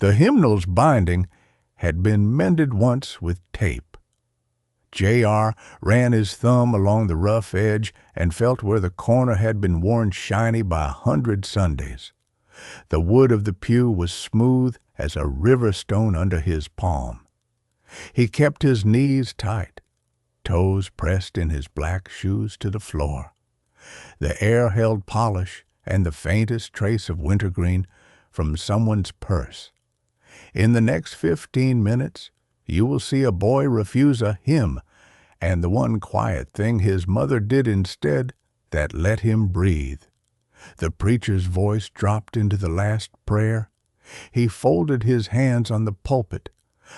The hymnal's binding had been mended once with tape. J.R. ran his thumb along the rough edge and felt where the corner had been worn shiny by 100 Sundays. The wood of the pew was smooth as a river stone under his palm. He kept his knees tight, toes pressed in his black shoes to the floor. The air held polish and the faintest trace of wintergreen from someone's purse. In the next 15 minutes, you will see a boy refuse a hymn, and the one quiet thing his mother did instead that let him breathe. The preacher's voice dropped into the last prayer. He folded his hands on the pulpit.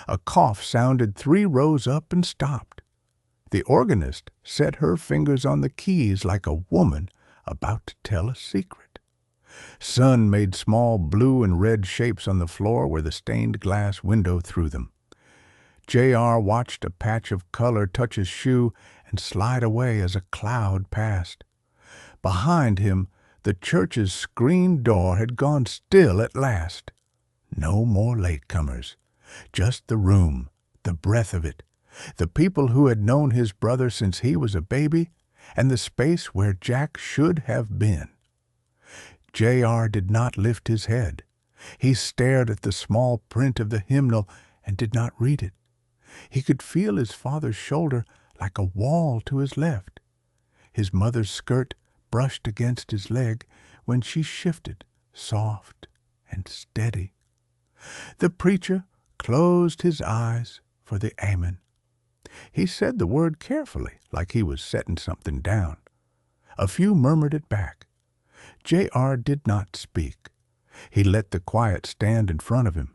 A cough sounded 3 rows up and stopped. The organist set her fingers on the keys like a woman about to tell a secret. Sun made small blue and red shapes on the floor where the stained glass window threw them. J.R. watched a patch of color touch his shoe and slide away as a cloud passed. Behind him, the church's screen door had gone still at last. No more latecomers. Just the room, the breath of it, the people who had known his brother since he was a baby, and the space where Jack should have been. J.R. did not lift his head. He stared at the small print of the hymnal and did not read it. He could feel his father's shoulder like a wall to his left. His mother's skirt brushed against his leg when she shifted, soft and steady. The preacher closed his eyes for the Amen. He said the word carefully, like he was setting something down. A few murmured it back. J.R. did not speak. He let the quiet stand in front of him.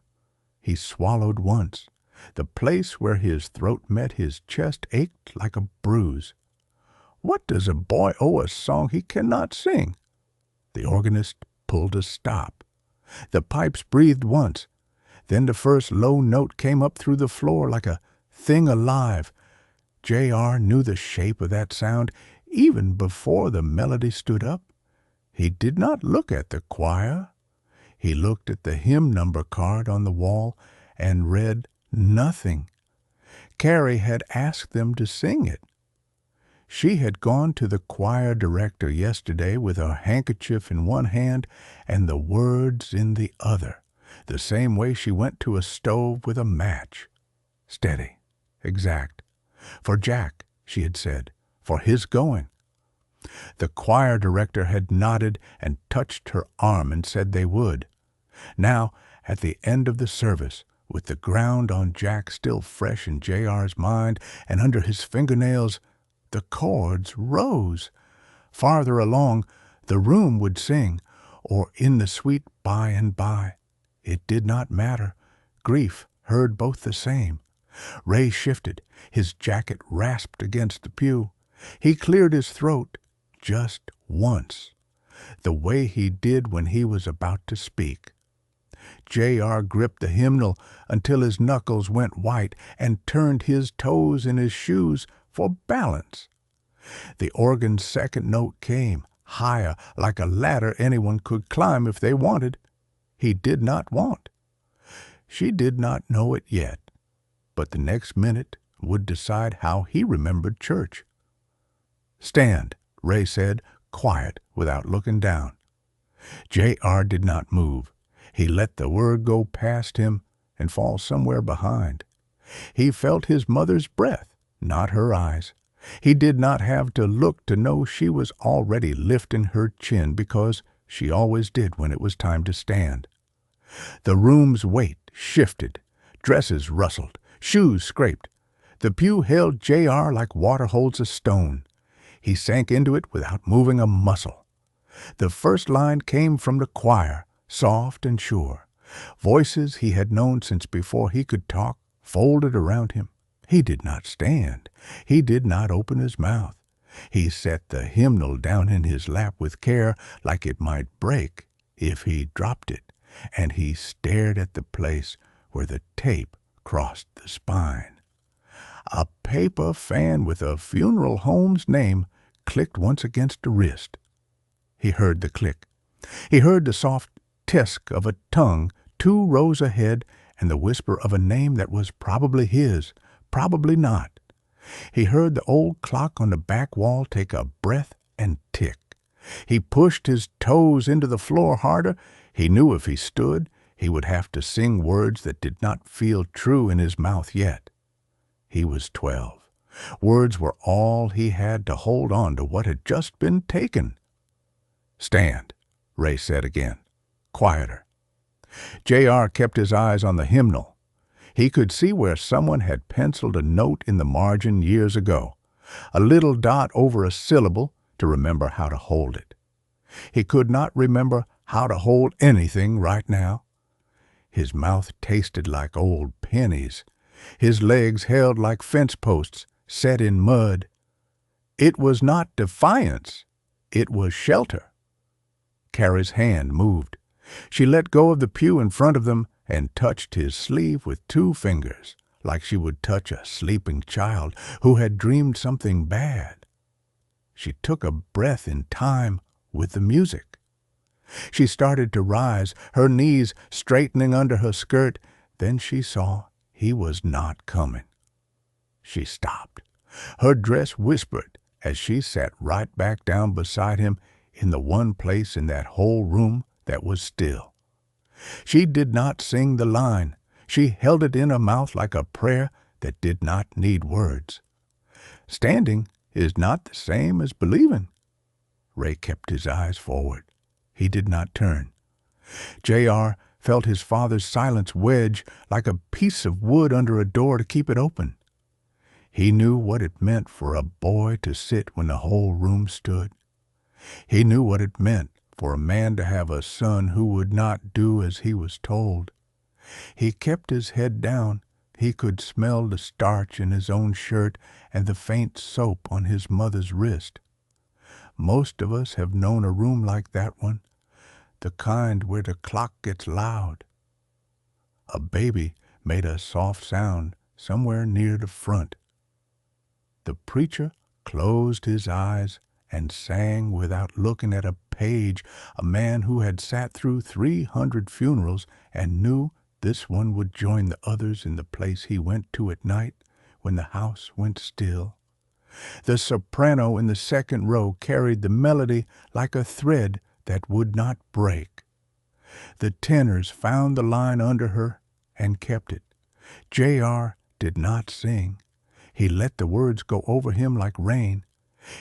He swallowed once. The place where his throat met his chest ached like a bruise. What does a boy owe a song he cannot sing? The organist pulled a stop. The pipes breathed once. Then the first low note came up through the floor like a thing alive. J.R. knew the shape of that sound even before the melody stood up. He did not look at the choir. He looked at the hymn number card on the wall and read nothing. Carrie had asked them to sing it. She had gone to the choir director yesterday with her handkerchief in one hand and the words in the other, the same way she went to a stove with a match. Steady, exact. For Jack, she had said, for his going. The choir director had nodded and touched her arm and said they would. Now, at the end of the service, with the ground on Jack still fresh in J.R.'s mind and under his fingernails, the chords rose. Farther along, the room would sing, or in the sweet by and by. It did not matter. Grief heard both the same. Ray shifted. His jacket rasped against the pew. He cleared his throat just once, the way he did when he was about to speak. J.R. gripped the hymnal until his knuckles went white and turned his toes in his shoes for balance. The organ's second note came, higher, like a ladder anyone could climb if they wanted. He did not want. She did not know it yet, but the next minute would decide how he remembered church. "Stand," Ray said, quiet, without looking down. J.R. did not move. He let the word go past him and fall somewhere behind. He felt his mother's breath, not her eyes. He did not have to look to know she was already lifting her chin because she always did when it was time to stand. The room's weight shifted. Dresses rustled. Shoes scraped. The pew held J.R. like water holds a stone. He sank into it without moving a muscle. The first line came from the choir, soft and sure. Voices he had known since before he could talk folded around him. He did not stand. He did not open his mouth. He set the hymnal down in his lap with care, like it might break if he dropped it, and he stared at the place where the tape crossed the spine. A paper fan with a funeral home's name clicked once against the wrist. He heard the click. He heard the soft tisk of a tongue 2 rows ahead, and the whisper of a name that was probably his, probably not. He heard the old clock on the back wall take a breath and tick. He pushed his toes into the floor harder. He knew if he stood, he would have to sing words that did not feel true in his mouth yet. He was 12. Words were all he had to hold on to what had just been taken. "Stand," Ray said again, quieter. J.R. kept his eyes on the hymnal. He could see where someone had penciled a note in the margin years ago, a little dot over a syllable to remember how to hold it. He could not remember how to hold anything right now. His mouth tasted like old pennies. His legs held like fence posts set in mud. It was not defiance. It was shelter. Carrie's hand moved. She let go of the pew in front of them and touched his sleeve with 2 fingers, like she would touch a sleeping child who had dreamed something bad. She took a breath in time with the music. She started to rise, her knees straightening under her skirt. Then she saw he was not coming. She stopped. Her dress whispered as she sat right back down beside him in the one place in that whole room that was still. She did not sing the line. She held it in her mouth like a prayer that did not need words. Standing is not the same as believing. Ray kept his eyes forward. He did not turn. J.R. felt his father's silence wedge like a piece of wood under a door to keep it open. He knew what it meant for a boy to sit when the whole room stood. He knew what it meant for a man to have a son who would not do as he was told. He kept his head down. He could smell the starch in his own shirt and the faint soap on his mother's wrist. Most of us have known a room like that one, the kind where the clock gets loud. A baby made a soft sound somewhere near the front. The preacher closed his eyes and sang without looking at a page, a man who had sat through 300 funerals and knew this one would join the others in the place he went to at night when the house went still. The soprano in the second row carried the melody like a thread that would not break. The tenors found the line under her and kept it. J.R. did not sing. He let the words go over him like rain.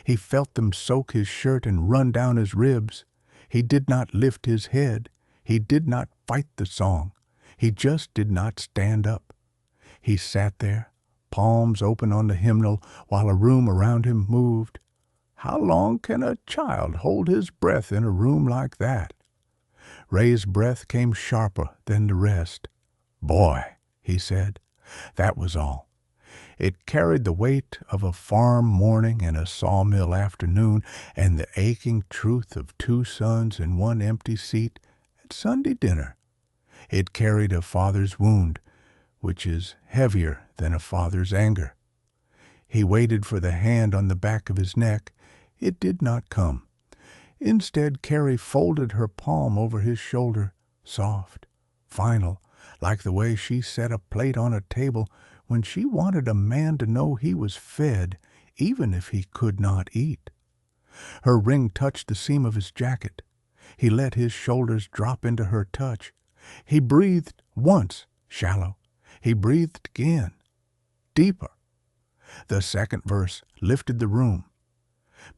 He felt them soak his shirt and run down his ribs. He did not lift his head. He did not fight the song. He just did not stand up. He sat there, palms open on the hymnal, while a room around him moved. How long can a child hold his breath in a room like that? Ray's breath came sharper than the rest. "Boy," he said. That was all. It carried the weight of a farm morning and a sawmill afternoon and the aching truth of 2 sons in one empty seat at Sunday dinner. It carried a father's wound, which is heavier than a father's anger. He waited for the hand on the back of his neck. It did not come. Instead, Carrie folded her palm over his shoulder, soft, final, like the way she set a plate on a table when she wanted a man to know he was fed, even if he could not eat. Her ring touched the seam of his jacket. He let his shoulders drop into her touch. He breathed once, shallow. He breathed again, deeper. The second verse lifted the room.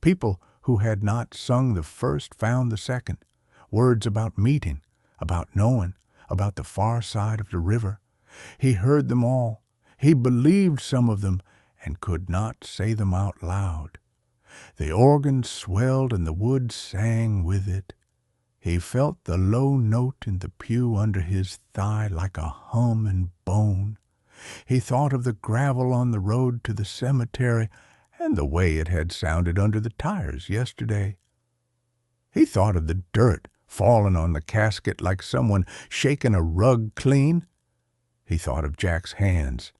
People who had not sung the first found the second. Words about meeting, about knowing, about the far side of the river. He heard them all. He believed some of them and could not say them out loud. The organ swelled and the wood sang with it. He felt the low note in the pew under his thigh like a hum and bone. He thought of the gravel on the road to the cemetery and the way it had sounded under the tires yesterday. He thought of the dirt falling on the casket like someone shaking a rug clean. He thought of Jack's hands,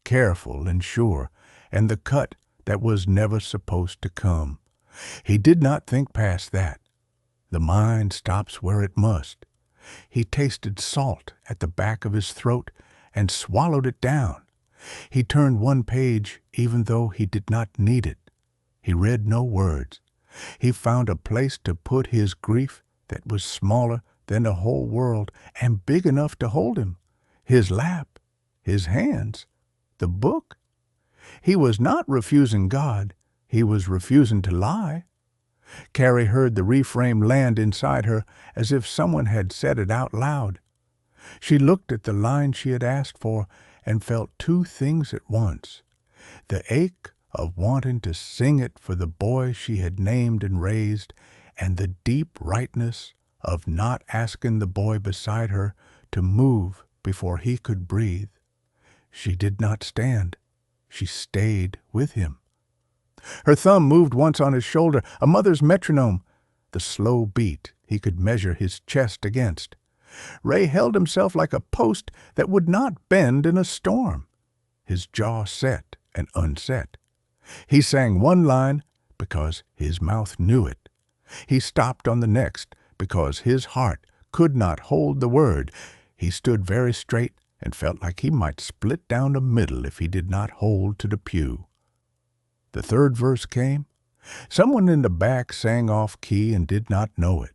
careful and sure, and the cut that was never supposed to come. He did not think past that. The mind stops where it must. He tasted salt at the back of his throat and swallowed it down. He turned one page even though he did not need it. He read no words. He found a place to put his grief that was smaller than the whole world and big enough to hold him. His lap, his hands, the book. He was not refusing God. He was refusing to lie. Carrie heard the reframe land inside her as if someone had said it out loud. She looked at the line she had asked for and felt two things at once: the ache of wanting to sing it for the boy she had named and raised, and the deep rightness of not asking the boy beside her to move before he could breathe. She did not stand. She stayed with him. Her thumb moved once on his shoulder, a mother's metronome, the slow beat he could measure his chest against. Ray held himself like a post that would not bend in a storm, his jaw set and unset. He sang one line because his mouth knew it. He stopped on the next because his heart could not hold the word. He stood very straight and felt like he might split down the middle if he did not hold to the pew. The third verse came. Someone in the back sang off key and did not know it.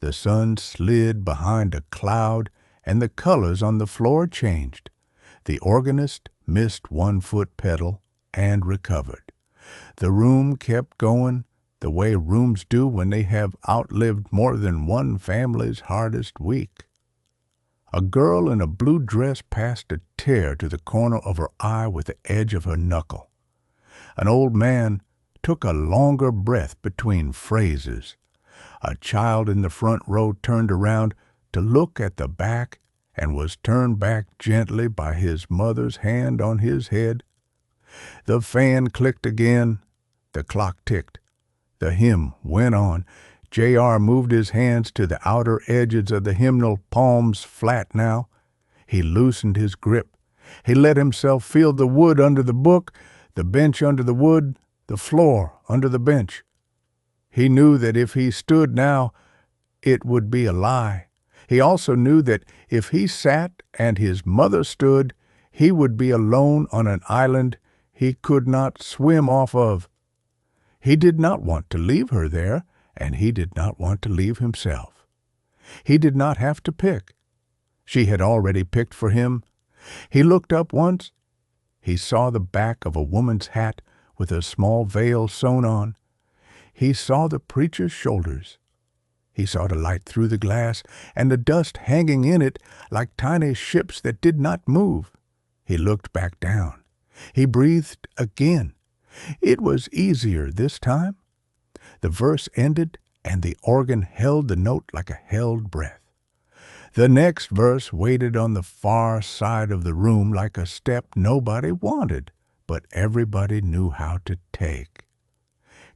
The sun slid behind a cloud, and the colors on the floor changed. The organist missed 1 foot pedal and recovered. The room kept going the way rooms do when they have outlived more than one family's hardest week. A girl in a blue dress passed a tear to the corner of her eye with the edge of her knuckle. An old man took a longer breath between phrases. A child in the front row turned around to look at the back and was turned back gently by his mother's hand on his head. The fan clicked again. The clock ticked. The hymn went on. J.R. moved his hands to the outer edges of the hymnal, palms flat now. He loosened his grip. He let himself feel the wood under the book, the bench under the wood, the floor under the bench. He knew that if he stood now, it would be a lie. He also knew that if he sat and his mother stood, he would be alone on an island he could not swim off of. He did not want to leave her there, and he did not want to leave himself. He did not have to pick. She had already picked for him. He looked up once. He saw the back of a woman's hat with a small veil sewn on. He saw the preacher's shoulders. He saw the light through the glass and the dust hanging in it like tiny ships that did not move. He looked back down. He breathed again. It was easier this time. The verse ended, and the organ held the note like a held breath. The next verse waited on the far side of the room like a step nobody wanted, but everybody knew how to take.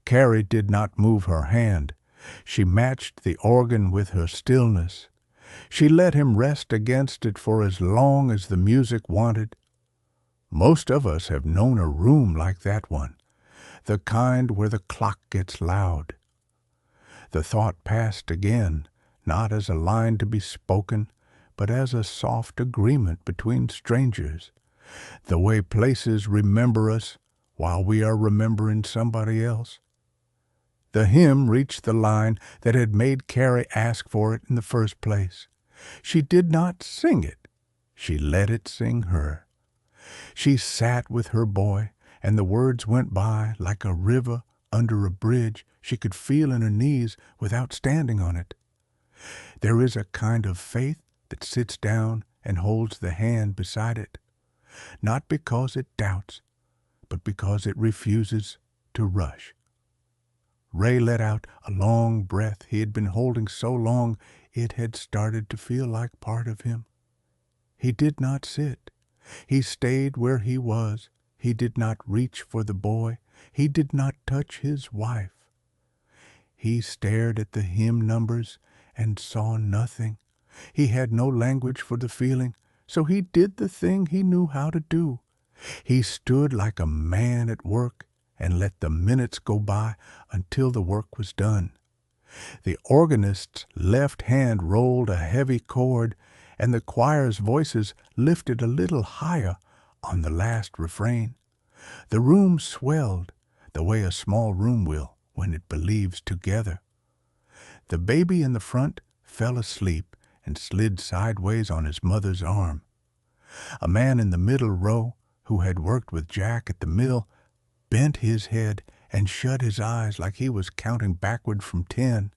Carrie did not move her hand. She matched the organ with her stillness. She let him rest against it for as long as the music wanted. Most of us have known a room like that one, the kind where the clock gets loud. The thought passed again, not as a line to be spoken, but as a soft agreement between strangers, the way places remember us while we are remembering somebody else. The hymn reached the line that had made Carrie ask for it in the first place. She did not sing it. She let it sing her. She sat with her boy, and the words went by like a river under a bridge she could feel in her knees without standing on it. There is a kind of faith that sits down and holds the hand beside it, not because it doubts, but because it refuses to rush. Ray let out a long breath he had been holding so long it had started to feel like part of him. He did not sit. He stayed where he was. He did not reach for the boy. He did not touch his wife. He stared at the hymn numbers and saw nothing. He had no language for the feeling, so he did the thing he knew how to do. He stood like a man at work and let the minutes go by until the work was done. The organist's left hand rolled a heavy chord, and the choir's voices lifted a little higher on the last refrain. The room swelled the way a small room will when it believes together. The baby in the front fell asleep and slid sideways on his mother's arm. A man in the middle row, who had worked with Jack at the mill, bent his head and shut his eyes like he was counting backward from 10.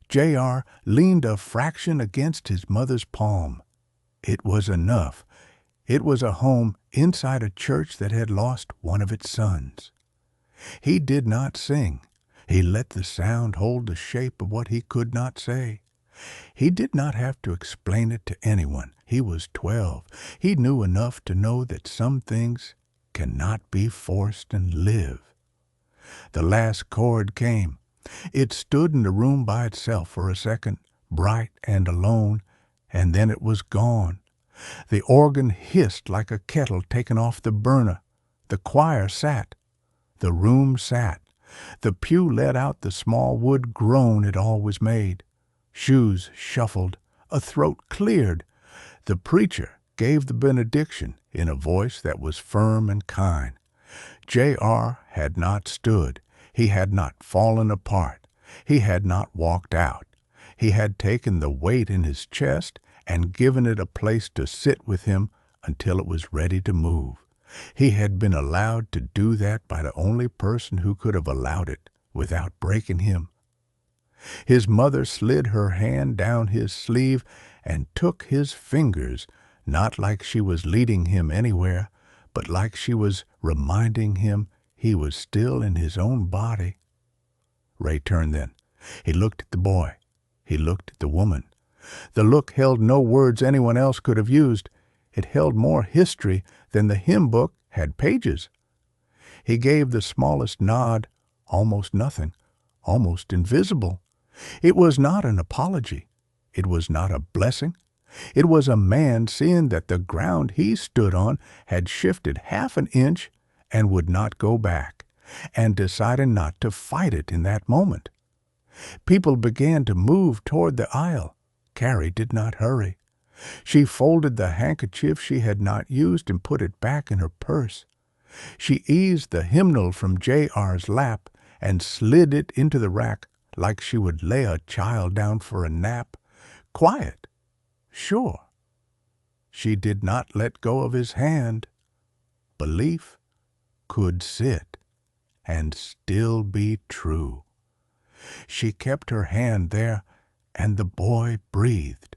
J.R. leaned a fraction against his mother's palm. It was enough. It was a home inside a church that had lost one of its sons. He did not sing. He let the sound hold the shape of what he could not say. He did not have to explain it to anyone. He was 12. He knew enough to know that some things cannot be forced and live. The last chord came. It stood in the room by itself for a second, bright and alone, and then it was gone. The organ hissed like a kettle taken off the burner. The choir sat. The room sat. The pew let out the small wood groan it always made. Shoes shuffled. A throat cleared. The preacher gave the benediction in a voice that was firm and kind. J.R. had not stood. He had not fallen apart. He had not walked out. He had taken the weight in his chest and given it a place to sit with him until it was ready to move. He had been allowed to do that by the only person who could have allowed it without breaking him. His mother slid her hand down his sleeve and took his fingers, not like she was leading him anywhere, but like she was reminding him he was still in his own body. Ray turned then. He looked at the boy. He looked at the woman. The look held no words anyone else could have used. It held more history than the hymn book had pages. He gave the smallest nod, almost nothing, almost invisible. It was not an apology. It was not a blessing. It was a man seeing that the ground he stood on had shifted half an inch and would not go back, and deciding not to fight it in that moment. People began to move toward the aisle. Carrie did not hurry. She folded the handkerchief she had not used and put it back in her purse. She eased the hymnal from J.R.'s lap and slid it into the rack like she would lay a child down for a nap. Quiet, sure. She did not let go of his hand. Belief could sit and still be true. She kept her hand there, and the boy breathed.